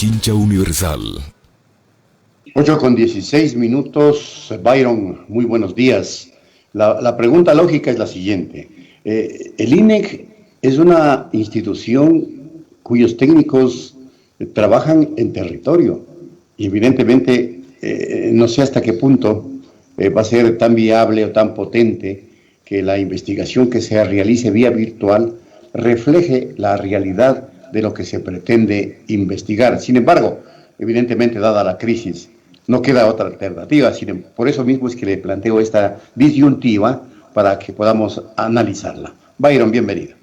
Pichincha Universal. 8:16. Byron, muy buenos días. La pregunta lógica es la siguiente. El INEC es una institución cuyos técnicos trabajan en territorio y evidentemente no sé hasta qué punto va a ser tan viable o tan potente que la investigación que se realice vía virtual refleje la realidad de lo que se pretende investigar. Sin embargo, evidentemente, dada la crisis, no queda otra alternativa. Por eso mismo es que le planteo esta disyuntiva para que podamos analizarla. Byron, bienvenido.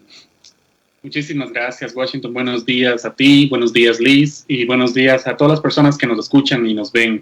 Muchísimas gracias, Washington. Buenos días a ti, buenos días, Liz, y buenos días a todas las personas que nos escuchan y nos ven.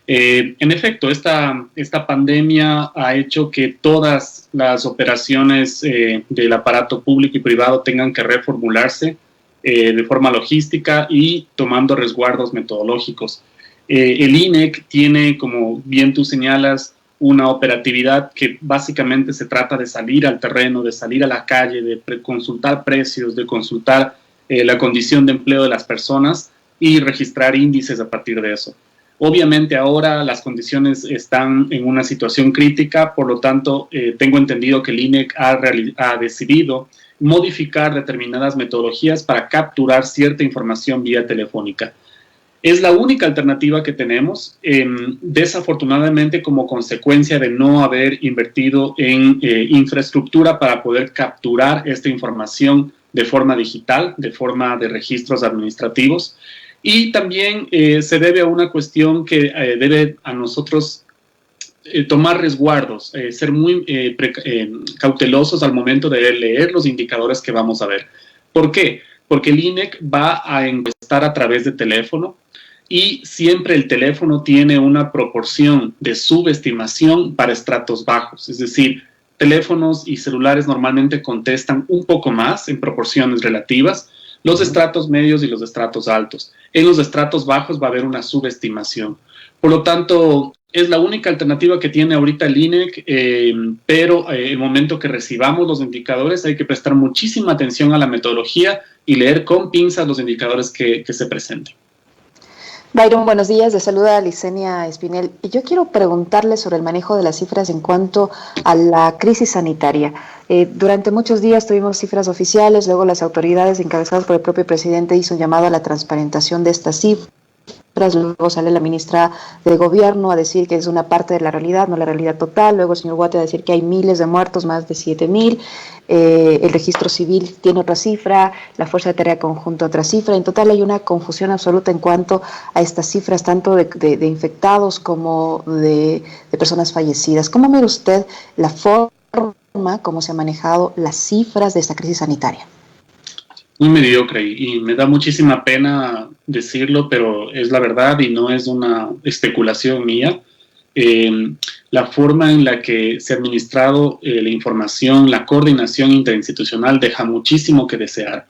En efecto, esta pandemia ha hecho que todas las operaciones del aparato público y privado tengan que reformularse de forma logística y tomando resguardos metodológicos. El INEC tiene, como bien tú señalas, una operatividad que básicamente se trata de salir al terreno, de salir a la calle, de consultar precios, de consultar la condición de empleo de las personas y registrar índices a partir de eso. Obviamente ahora las condiciones están en una situación crítica, por lo tanto tengo entendido que el INEC ha decidido modificar determinadas metodologías para capturar cierta información vía telefónica. Es la única alternativa que tenemos, desafortunadamente como consecuencia de no haber invertido en infraestructura para poder capturar esta información de forma digital, de forma de registros administrativos. Y también se debe a una cuestión que debe a nosotros tomar resguardos, ser muy cautelosos al momento de leer los indicadores que vamos a ver. ¿Por qué? Porque el INEC va a encuestar a través de teléfono y siempre el teléfono tiene una proporción de subestimación para estratos bajos. Es decir, teléfonos y celulares normalmente contestan un poco más en proporciones relativas, los estratos medios y los estratos altos. En los estratos bajos va a haber una subestimación. Por lo tanto, es la única alternativa que tiene ahorita el INEC, pero el momento que recibamos los indicadores hay que prestar muchísima atención a la metodología y leer con pinzas los indicadores que se presenten. Byron, buenos días. Le saluda Licenia Espinel. Y yo quiero preguntarle sobre el manejo de las cifras en cuanto a la crisis sanitaria. Durante muchos días tuvimos cifras oficiales, luego las autoridades encabezadas por el propio presidente hizo un llamado a la transparentación de estas cifras. Luego sale la ministra de Gobierno a decir que es una parte de la realidad, no la realidad total. Luego el señor Guate a decir que hay miles de muertos, más de 7,000. El registro civil tiene otra cifra, la Fuerza de Tarea Conjunta otra cifra. En total hay una confusión absoluta en cuanto a estas cifras, tanto de infectados como de personas fallecidas. ¿Cómo mira usted la forma como se han manejado las cifras de esta crisis sanitaria? Muy mediocre y me da muchísima pena decirlo, pero es la verdad y no es una especulación mía. La forma en la que se ha administrado la información, la coordinación interinstitucional deja muchísimo que desear.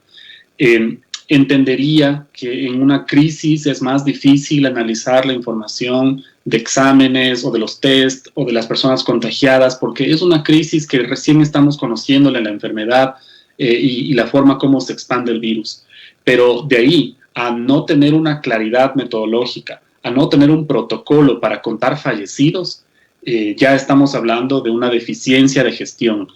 Entendería que en una crisis es más difícil analizar la información de exámenes o de los test o de las personas contagiadas, porque es una crisis que recién estamos conociéndole la enfermedad y la forma como se expande el virus. Pero de ahí a no tener una claridad metodológica, a no tener un protocolo para contar fallecidos, ya estamos hablando de una deficiencia de gestión.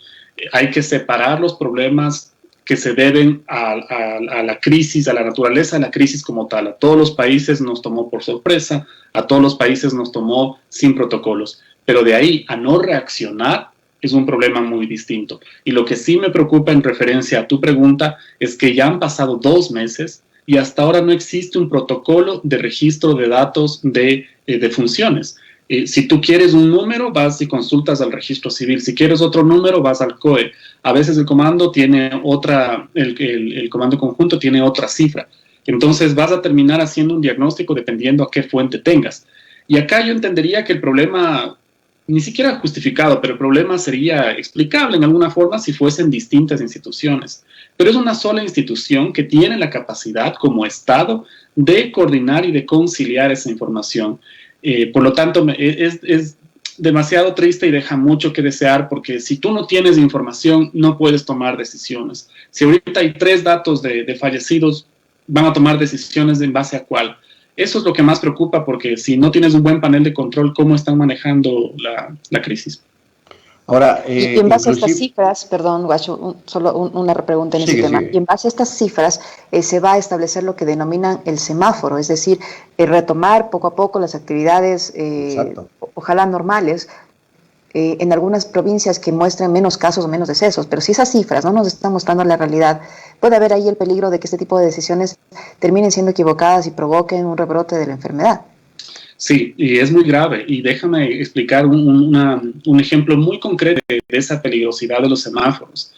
Hay que separar los problemas que se deben a la crisis, a la naturaleza de la crisis como tal. A todos los países nos tomó por sorpresa, a todos los países nos tomó sin protocolos. Pero de ahí a no reaccionar, es un problema muy distinto. Y lo que sí me preocupa en referencia a tu pregunta es que ya han pasado 2 meses y hasta ahora no existe un protocolo de registro de datos de funciones. Si tú quieres un número, vas y consultas al registro civil. Si quieres otro número, vas al COE. A veces el comando tiene otra, el comando conjunto tiene otra cifra. Entonces vas a terminar haciendo un diagnóstico dependiendo a qué fuente tengas. Y acá yo entendería que el problema ni siquiera justificado, pero el problema sería explicable en alguna forma si fuesen distintas instituciones. Pero es una sola institución que tiene la capacidad como Estado de coordinar y de conciliar esa información. Por lo tanto, es demasiado triste y deja mucho que desear, porque si tú no tienes información, no puedes tomar decisiones. Si ahorita hay 3 datos de fallecidos, van a tomar decisiones en base a cuál. Eso es lo que más preocupa, porque si no tienes un buen panel de control, ¿cómo están manejando la crisis? Ahora, y en base a estas cifras, perdón, Guacho, solo una pregunta en ese tema. Y en base a estas cifras se va a establecer lo que denominan el semáforo, es decir, retomar poco a poco las actividades, ojalá normales, en algunas provincias que muestren menos casos o menos decesos. Pero si esas cifras no nos están mostrando la realidad, puede haber ahí el peligro de que este tipo de decisiones terminen siendo equivocadas y provoquen un rebrote de la enfermedad. Sí, y es muy grave. Y déjame explicar un ejemplo muy concreto de esa peligrosidad de los semáforos.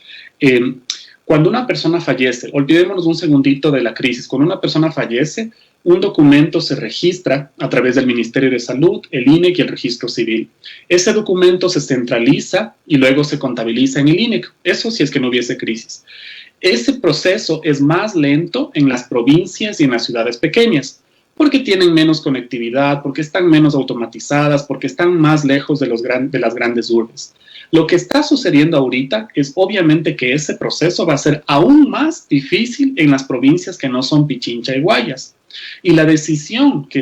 Cuando una persona fallece, olvidémonos un segundito de la crisis, cuando una persona fallece, un documento se registra a través del Ministerio de Salud, el INEC y el Registro Civil. Ese documento se centraliza y luego se contabiliza en el INEC. Eso si es que no hubiese crisis. Ese proceso es más lento en las provincias y en las ciudades pequeñas, porque tienen menos conectividad, porque están menos automatizadas, porque están más lejos de las grandes urbes. Lo que está sucediendo ahorita es obviamente que ese proceso va a ser aún más difícil en las provincias que no son Pichincha y Guayas. Y la decisión que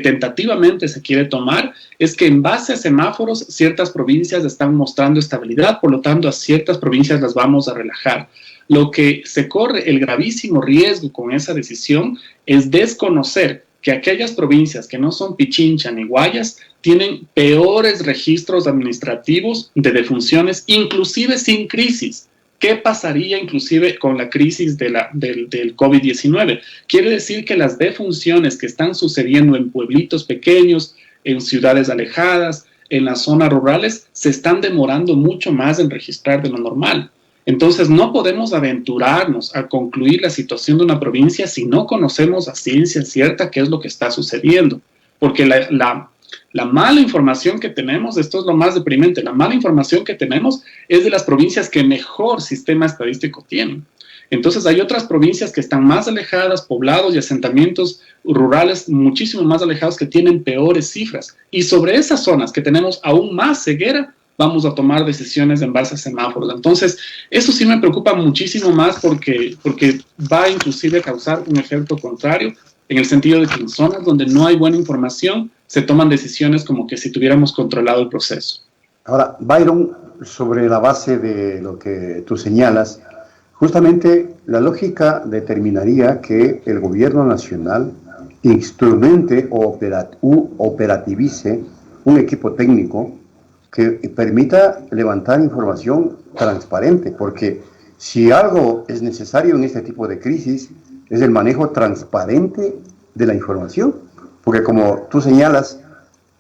tentativamente se quiere tomar es que en base a semáforos ciertas provincias están mostrando estabilidad, por lo tanto a ciertas provincias las vamos a relajar. Lo que se corre el gravísimo riesgo con esa decisión es desconocer que aquellas provincias que no son Pichincha ni Guayas tienen peores registros administrativos de defunciones, inclusive sin crisis. ¿Qué pasaría inclusive con la crisis del COVID-19? Quiere decir que las defunciones que están sucediendo en pueblitos pequeños, en ciudades alejadas, en las zonas rurales, se están demorando mucho más en registrar de lo normal. Entonces, no podemos aventurarnos a concluir la situación de una provincia si no conocemos a ciencia cierta qué es lo que está sucediendo. Porque la mala información que tenemos, esto es lo más deprimente, la mala información que tenemos es de las provincias que mejor sistema estadístico tienen. Entonces, hay otras provincias que están más alejadas, poblados y asentamientos rurales muchísimo más alejados que tienen peores cifras. Y sobre esas zonas que tenemos aún más ceguera, vamos a tomar decisiones en base a semáforos. Entonces, eso sí me preocupa muchísimo más porque va inclusive a causar un efecto contrario, en el sentido de que en zonas donde no hay buena información, se toman decisiones como que si tuviéramos controlado el proceso. Ahora, Byron, sobre la base de lo que tú señalas, justamente la lógica determinaría que el gobierno nacional instrumente o operativice un equipo técnico que permita levantar información transparente, porque si algo es necesario en este tipo de crisis es el manejo transparente de la información, porque como tú señalas,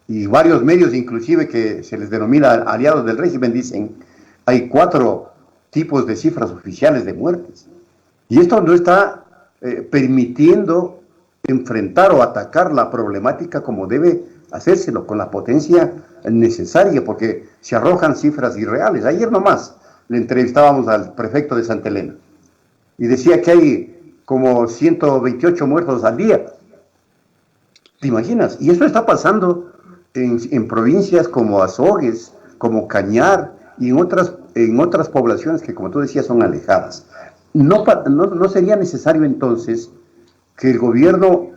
y varios medios inclusive que se les denomina aliados del régimen dicen, hay 4 tipos de cifras oficiales de muertes, y esto no está permitiendo enfrentar o atacar la problemática como debe hacérselo, con la potencia necesaria, porque se arrojan cifras irreales. Ayer nomás le entrevistábamos al prefecto de Santa Elena y decía que hay como 128 muertos al día. ¿Te imaginas? Y eso está pasando en provincias como Azogues, como Cañar y en otras poblaciones que, como tú decías, son alejadas. No sería necesario entonces que el gobierno,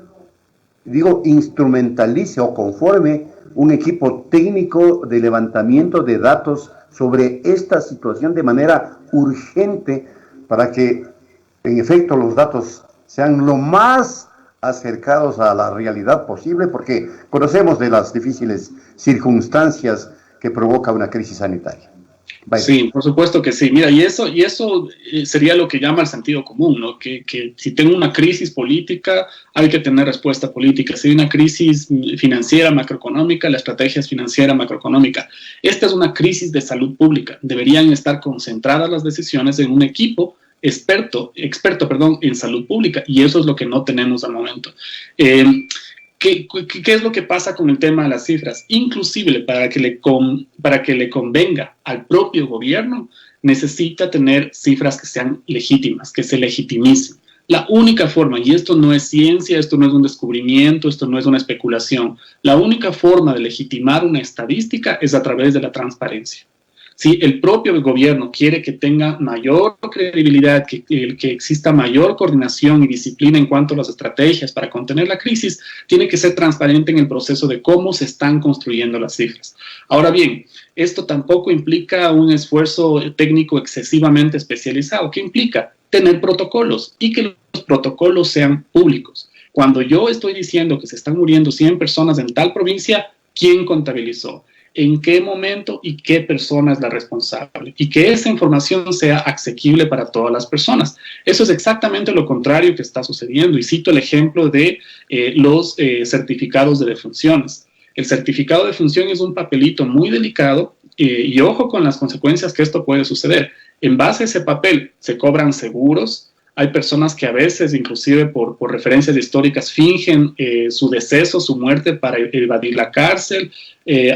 instrumentalice o conforme un equipo técnico de levantamiento de datos sobre esta situación de manera urgente para que, en efecto, los datos sean lo más acercados a la realidad posible, porque conocemos de las difíciles circunstancias que provoca una crisis sanitaria. Vaya. Sí, por supuesto que sí. Mira, y eso sería lo que llama el sentido común, ¿no? Que si tengo una crisis política, hay que tener respuesta política. Si hay una crisis financiera, macroeconómica, la estrategia es financiera, macroeconómica. Esta es una crisis de salud pública. Deberían estar concentradas las decisiones en un equipo experto, en salud pública, y eso es lo que no tenemos al momento. ¿Qué es lo que pasa con el tema de las cifras? Inclusive para que le convenga al propio gobierno, necesita tener cifras que sean legítimas, que se legitimicen. La única forma, y esto no es ciencia, esto no es un descubrimiento, esto no es una especulación, la única forma de legitimar una estadística es a través de la transparencia. Si el propio gobierno quiere que tenga mayor credibilidad, que exista mayor coordinación y disciplina en cuanto a las estrategias para contener la crisis, tiene que ser transparente en el proceso de cómo se están construyendo las cifras. Ahora bien, esto tampoco implica un esfuerzo técnico excesivamente especializado. ¿Qué implica? Tener protocolos y que los protocolos sean públicos. Cuando yo estoy diciendo que se están muriendo 100 personas en tal provincia, ¿quién contabilizó? ¿En qué momento y qué persona es la responsable? Y que esa información sea asequible para todas las personas. Eso es exactamente lo contrario que está sucediendo. Y cito el ejemplo de los certificados de defunciones. El certificado de defunción es un papelito muy delicado y ojo con las consecuencias que esto puede suceder. En base a ese papel se cobran seguros. Hay personas que a veces, inclusive por referencias históricas, fingen su deceso, su muerte para evadir la cárcel.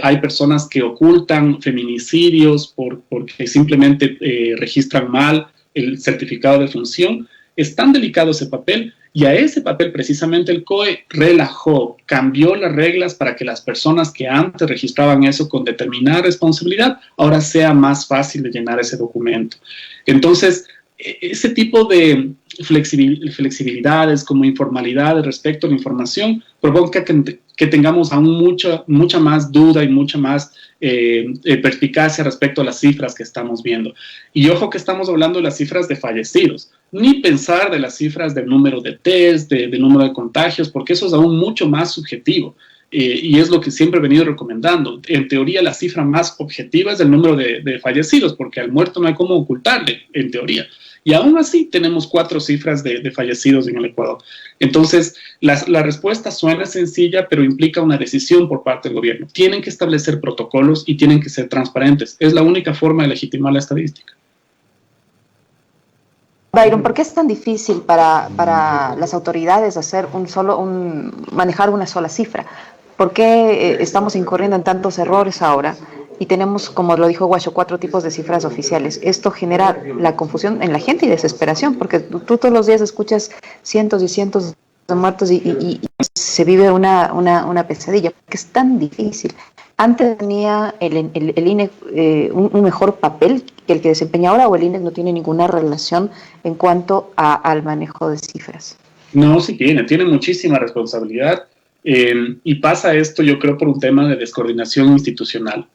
Hay personas que ocultan feminicidios porque simplemente registran mal el certificado de defunción. Es tan delicado ese papel y a ese papel precisamente el COE relajó, cambió las reglas para que las personas que antes registraban eso con determinada responsabilidad, ahora sea más fácil de llenar ese documento. Entonces, ese tipo de flexibilidades como informalidades respecto a la información provoca que tengamos aún mucha más duda y mucha más perspicacia respecto a las cifras que estamos viendo. Y ojo que estamos hablando de las cifras de fallecidos, ni pensar de las cifras del número de test, del número de contagios, porque eso es aún mucho más subjetivo. Y es lo que siempre he venido recomendando. En teoría, la cifra más objetiva es el número de fallecidos, porque al muerto no hay cómo ocultarle, en teoría. Y aún así tenemos 4 cifras de fallecidos en el Ecuador. Entonces, la respuesta suena sencilla, pero implica una decisión por parte del gobierno. Tienen que establecer protocolos y tienen que ser transparentes. Es la única forma de legitimar la estadística. Byron, ¿por qué es tan difícil para las autoridades hacer manejar una sola cifra? ¿Por qué estamos incurriendo en tantos errores ahora? Y tenemos, como lo dijo Guacho, 4 tipos de cifras oficiales. Esto genera la confusión en la gente y desesperación, porque tú todos los días escuchas cientos y cientos de muertos y se vive una pesadilla, porque es tan difícil. Antes tenía el INEC un mejor papel que el que desempeña ahora, o el INEC no tiene ninguna relación en cuanto al manejo de cifras. No, sí tiene muchísima responsabilidad y pasa esto, yo creo, por un tema de descoordinación institucional.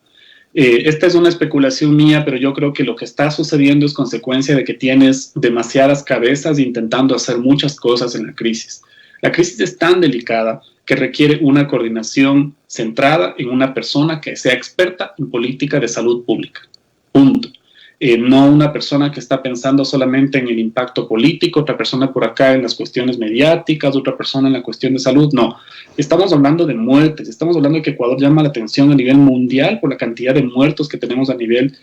Esta es una especulación mía, pero yo creo que lo que está sucediendo es consecuencia de que tienes demasiadas cabezas intentando hacer muchas cosas en la crisis. La crisis es tan delicada que requiere una coordinación centrada en una persona que sea experta en política de salud pública. Punto. No una persona que está pensando solamente en el impacto político, otra persona por acá en las cuestiones mediáticas, otra persona en la cuestión de salud. No, estamos hablando de muertes, estamos hablando de que Ecuador llama la atención a nivel mundial por la cantidad de muertos que tenemos a nivel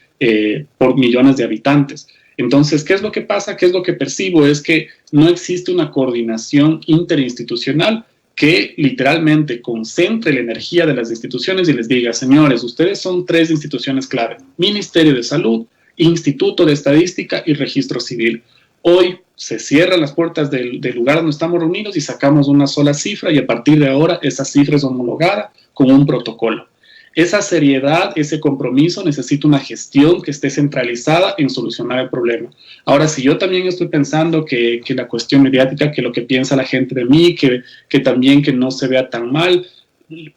por millones de habitantes. Entonces, ¿qué es lo que pasa? ¿Qué es lo que percibo? Es que no existe una coordinación interinstitucional que literalmente concentre la energía de las instituciones y les diga, señores, ustedes son 3 instituciones clave: Ministerio de Salud, Instituto de Estadística y Registro Civil. Hoy se cierran las puertas del lugar donde estamos reunidos y sacamos una sola cifra y a partir de ahora esa cifra es homologada con un protocolo. Esa seriedad, ese compromiso necesita una gestión que esté centralizada en solucionar el problema. Ahora, si yo también estoy pensando que la cuestión mediática, que lo que piensa la gente de mí, que también que no se vea tan mal,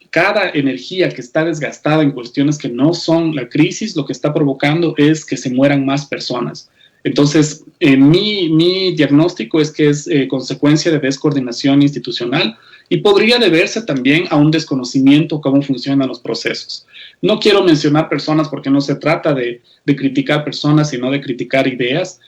cada energía que está desgastada en cuestiones que no son la crisis, lo que está provocando es que se mueran más personas. Entonces, mi diagnóstico es que es consecuencia de descoordinación institucional y podría deberse también a un desconocimiento de cómo funcionan los procesos. No quiero mencionar personas porque no se trata de criticar personas, sino de criticar ideas.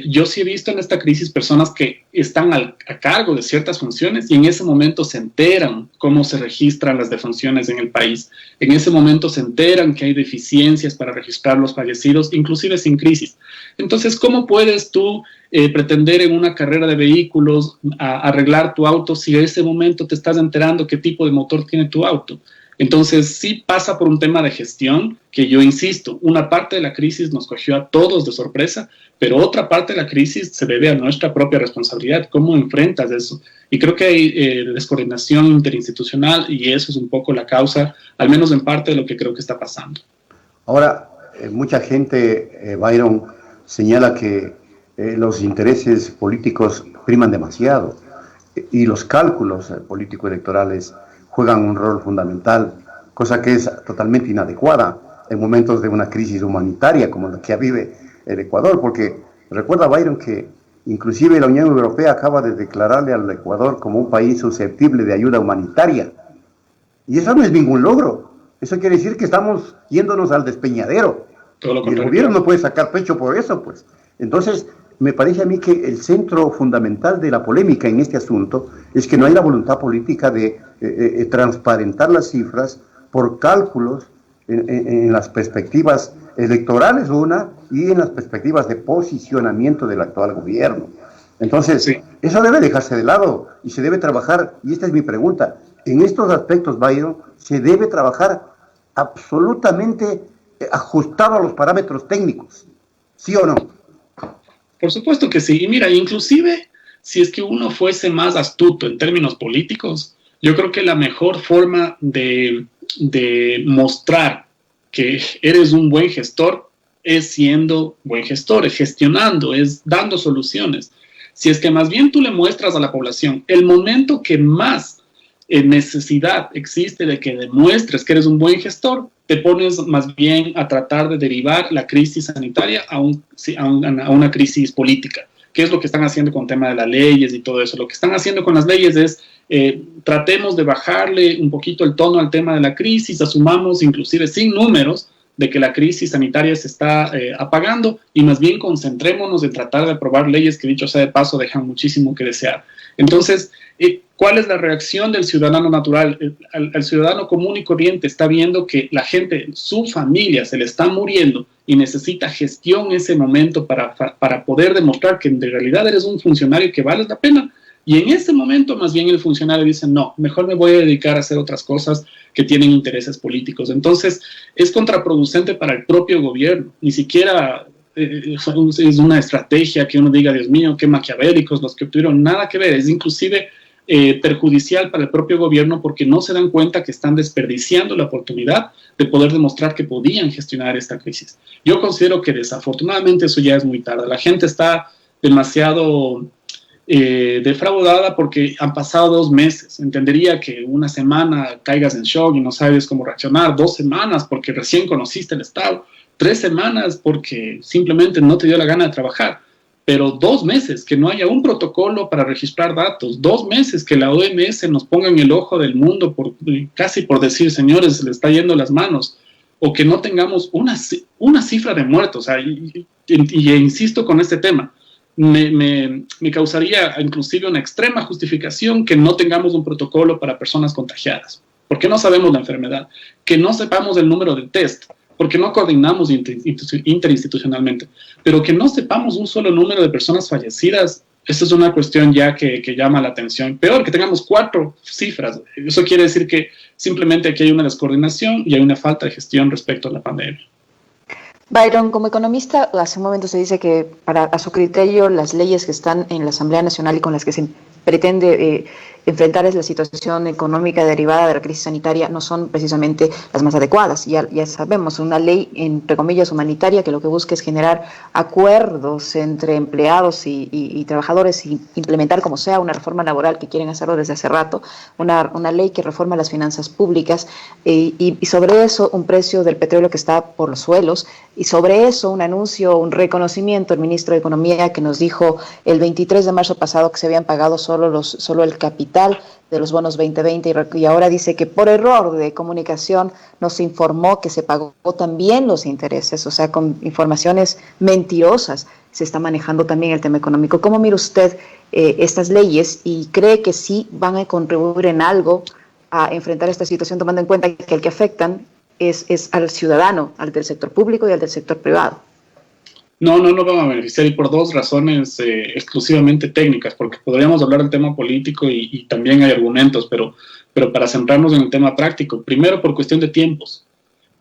Yo sí he visto en esta crisis personas que están a cargo de ciertas funciones y en ese momento se enteran cómo se registran las defunciones en el país. En ese momento se enteran que hay deficiencias para registrar los fallecidos, inclusive sin crisis. Entonces, ¿cómo puedes tú pretender en una carrera de vehículos arreglar tu auto si en ese momento te estás enterando qué tipo de motor tiene tu auto? Entonces, sí pasa por un tema de gestión que yo insisto, una parte de la crisis nos cogió a todos de sorpresa, pero otra parte de la crisis se debe a nuestra propia responsabilidad. ¿Cómo enfrentas eso? Y creo que hay descoordinación interinstitucional y eso es un poco la causa, al menos en parte, de lo que creo que está pasando. Ahora, mucha gente, Byron, señala que los intereses políticos priman demasiado y los cálculos político-electorales juegan un rol fundamental, cosa que es totalmente inadecuada en momentos de una crisis humanitaria como la que vive el Ecuador, porque recuerda, Byron, que inclusive la Unión Europea acaba de declararle al Ecuador como un país susceptible de ayuda humanitaria. Y eso no es ningún logro. Eso quiere decir que estamos yéndonos al despeñadero. Y el gobierno no puede sacar pecho por eso, pues. Entonces, me parece a mí que el centro fundamental de la polémica en este asunto es que no hay la voluntad política de transparentar las cifras por cálculos en las perspectivas electorales, una, y en las perspectivas de posicionamiento del actual gobierno. Entonces, sí, eso debe dejarse de lado y se debe trabajar, y esta es mi pregunta, en estos aspectos, Byron, se debe trabajar absolutamente ajustado a los parámetros técnicos, ¿sí o no? Por supuesto que sí, y mira, inclusive si es que uno fuese más astuto en términos políticos, yo creo que la mejor forma de mostrar que eres un buen gestor es siendo buen gestor, es gestionando, es dando soluciones. Si es que más bien tú le muestras a la población el momento que más necesidad existe de que demuestres que eres un buen gestor, te pones más bien a tratar de derivar la crisis sanitaria a una crisis política. ¿Qué es lo que están haciendo con el tema de las leyes y todo eso? Lo que están haciendo con las leyes es tratemos de bajarle un poquito el tono al tema de la crisis, asumamos inclusive sin números de que la crisis sanitaria se está apagando y más bien concentrémonos en tratar de aprobar leyes que, dicho sea de paso, dejan muchísimo que desear. Entonces, ¿cuál es la reacción del ciudadano natural? Al ciudadano común y corriente está viendo que la gente, su familia, se le está muriendo y necesita gestión en ese momento para poder demostrar que en realidad eres un funcionario que vale la pena. Y en ese momento, más bien, el funcionario dice, no, mejor me voy a dedicar a hacer otras cosas que tienen intereses políticos. Entonces, es contraproducente para el propio gobierno. Ni siquiera es una estrategia que uno diga, Dios mío, qué maquiavélicos los que obtuvieron, nada que ver. Es inclusive perjudicial para el propio gobierno porque no se dan cuenta que están desperdiciando la oportunidad de poder demostrar que podían gestionar esta crisis. Yo considero que desafortunadamente eso ya es muy tarde. La gente está demasiado defraudada porque han pasado 2 meses. Entendería que una semana caigas en shock y no sabes cómo reaccionar, 2 semanas porque recién conociste el Estado, 3 semanas porque simplemente no te dio la gana de trabajar, pero 2 meses que no haya un protocolo para registrar datos, 2 meses que la OMS nos ponga en el ojo del mundo casi por decir, señores, se le está yendo las manos, o que no tengamos una cifra de muertos. Y insisto con este tema, me causaría inclusive una extrema justificación que no tengamos un protocolo para personas contagiadas, porque no sabemos la enfermedad, que no sepamos el número de test, porque no coordinamos interinstitucionalmente, pero que no sepamos un solo número de personas fallecidas, esa es una cuestión ya que llama la atención. Peor, que tengamos 4 cifras, eso quiere decir que simplemente aquí hay una descoordinación y hay una falta de gestión respecto a la pandemia. Byron, como economista, hace un momento se dice que a su criterio las leyes que están en la Asamblea Nacional y con las que se pretende enfrentar la situación económica derivada de la crisis sanitaria no son precisamente las más adecuadas. Ya sabemos, una ley, entre comillas, humanitaria, que lo que busca es generar acuerdos entre empleados y trabajadores y implementar como sea una reforma laboral que quieren hacerlo desde hace rato, una ley que reforma las finanzas públicas y sobre eso un precio del petróleo que está por los suelos y sobre eso un anuncio, un reconocimiento del ministro de Economía que nos dijo el 23 de marzo pasado que se habían pagado solo el capital de los bonos 2020 y ahora dice que por error de comunicación nos informó que se pagó también los intereses, o sea, con informaciones mentirosas se está manejando también el tema económico. ¿Cómo mira usted estas leyes y cree que sí van a contribuir en algo a enfrentar esta situación, tomando en cuenta que el que afectan es al ciudadano, al del sector público y al del sector privado? No van a beneficiar y por 2 razones exclusivamente técnicas, porque podríamos hablar del tema político y también hay argumentos, pero para centrarnos en el tema práctico, primero por cuestión de tiempos.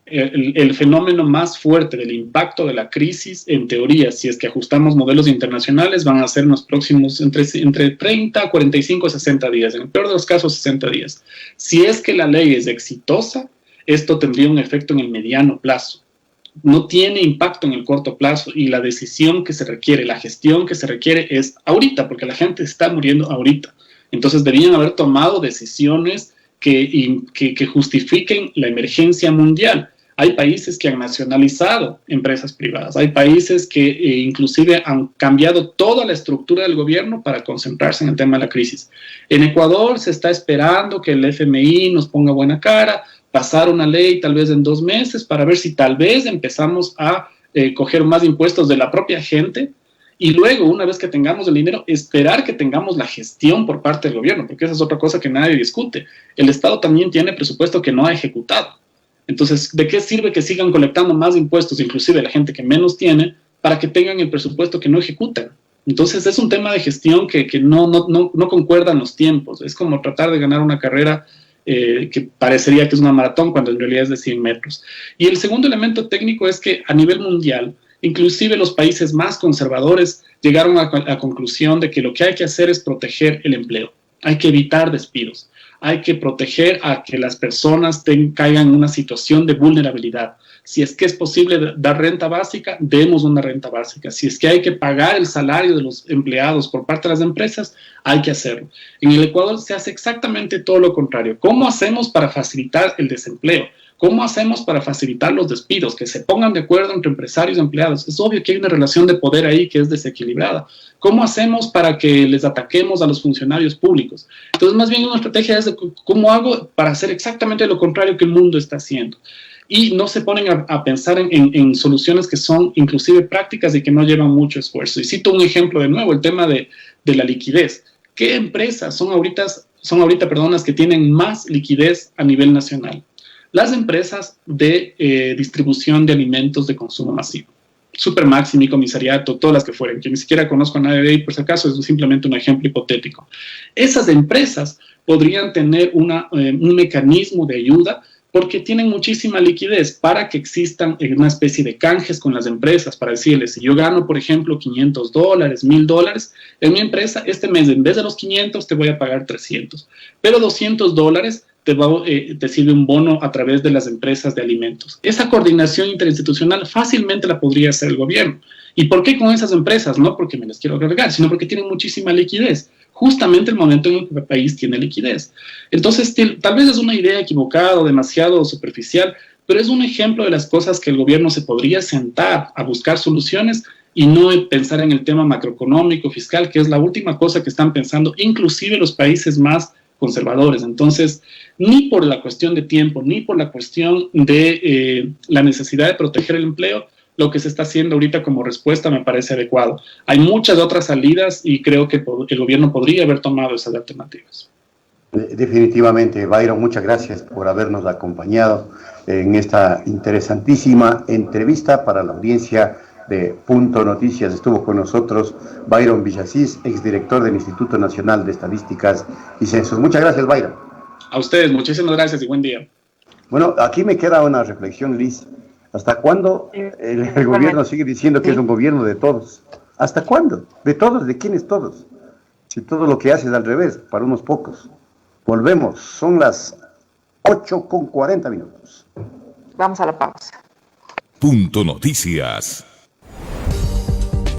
El fenómeno más fuerte del impacto de la crisis, en teoría, si es que ajustamos modelos internacionales, van a ser en los próximos entre 30, 45, 60 días, en el peor de los casos 60 días. Si es que la ley es exitosa, esto tendría un efecto en el mediano plazo. no tiene impacto en el corto plazo y la decisión que se requiere, la gestión que se requiere es ahorita, porque la gente está muriendo ahorita. Entonces debían haber tomado decisiones que justifiquen la emergencia mundial. Hay países que han nacionalizado empresas privadas, hay países que inclusive han cambiado toda la estructura del gobierno para concentrarse en el tema de la crisis. En Ecuador se está esperando que el FMI nos ponga buena cara, pasar una ley tal vez en 2 meses para ver si tal vez empezamos a coger más impuestos de la propia gente y luego, una vez que tengamos el dinero, esperar que tengamos la gestión por parte del gobierno, porque esa es otra cosa que nadie discute. El Estado también tiene presupuesto que no ha ejecutado. Entonces, ¿de qué sirve que sigan colectando más impuestos, inclusive la gente que menos tiene, para que tengan el presupuesto que no ejecutan? Entonces, es un tema de gestión que no concuerdan los tiempos. Es como tratar de ganar una carrera que parecería que es una maratón cuando en realidad es de 100 metros. Y el segundo elemento técnico es que a nivel mundial, inclusive los países más conservadores llegaron a la conclusión de que lo que hay que hacer es proteger el empleo. Hay que evitar despidos. Hay que proteger a que las personas caigan en una situación de vulnerabilidad. Si es que es posible dar renta básica, demos una renta básica. Si es que hay que pagar el salario de los empleados por parte de las empresas, hay que hacerlo. En el Ecuador se hace exactamente todo lo contrario. ¿Cómo hacemos para facilitar el desempleo? ¿Cómo hacemos para facilitar los despidos? Que se pongan de acuerdo entre empresarios y empleados. Es obvio que hay una relación de poder ahí que es desequilibrada. ¿Cómo hacemos para que les ataquemos a los funcionarios públicos? Entonces, más bien una estrategia es de cómo hago para hacer exactamente lo contrario que el mundo está haciendo. Y no se ponen a pensar en soluciones que son inclusive prácticas y que no llevan mucho esfuerzo. Y cito un ejemplo de nuevo, el tema de la liquidez. ¿Qué empresas son ahorita las que tienen más liquidez a nivel nacional? Las empresas de distribución de alimentos de consumo masivo. Supermaxi, mi comisariato, todas las que fueren, que ni siquiera conozco a nadie de ahí, por si acaso es simplemente un ejemplo hipotético. Esas empresas podrían tener un mecanismo de ayuda porque tienen muchísima liquidez para que existan una especie de canjes con las empresas, para decirles, si yo gano, por ejemplo, $500, $1,000 en mi empresa, este mes en vez de los 500 te voy a pagar 300, pero $200 te sirve un bono a través de las empresas de alimentos. Esa coordinación interinstitucional fácilmente la podría hacer el gobierno. ¿Y por qué con esas empresas? No porque me las quiero cargar, sino porque tienen muchísima liquidez. Justamente el momento en el que el país tiene liquidez. Entonces, tal vez es una idea equivocada o demasiado superficial, pero es un ejemplo de las cosas que el gobierno se podría sentar a buscar soluciones y no pensar en el tema macroeconómico, fiscal, que es la última cosa que están pensando, inclusive los países más conservadores. Entonces, ni por la cuestión de tiempo, ni por la cuestión de la necesidad de proteger el empleo, lo que se está haciendo ahorita como respuesta me parece adecuado. Hay muchas otras salidas y creo que el gobierno podría haber tomado esas alternativas. Definitivamente, Byron, muchas gracias por habernos acompañado en esta interesantísima entrevista para la audiencia de Punto Noticias. Estuvo con nosotros Byron Villasís, exdirector del Instituto Nacional de Estadísticas y Censos. Muchas gracias, Byron. A ustedes, muchísimas gracias y buen día. Bueno, aquí me queda una reflexión, Liz. ¿Hasta cuándo el gobierno sigue diciendo que es un gobierno de todos? ¿Hasta cuándo? ¿De todos? ¿De quiénes todos? Si todo lo que hace es al revés, para unos pocos. Volvemos, son las 8:40. Vamos a la pausa. Punto Noticias.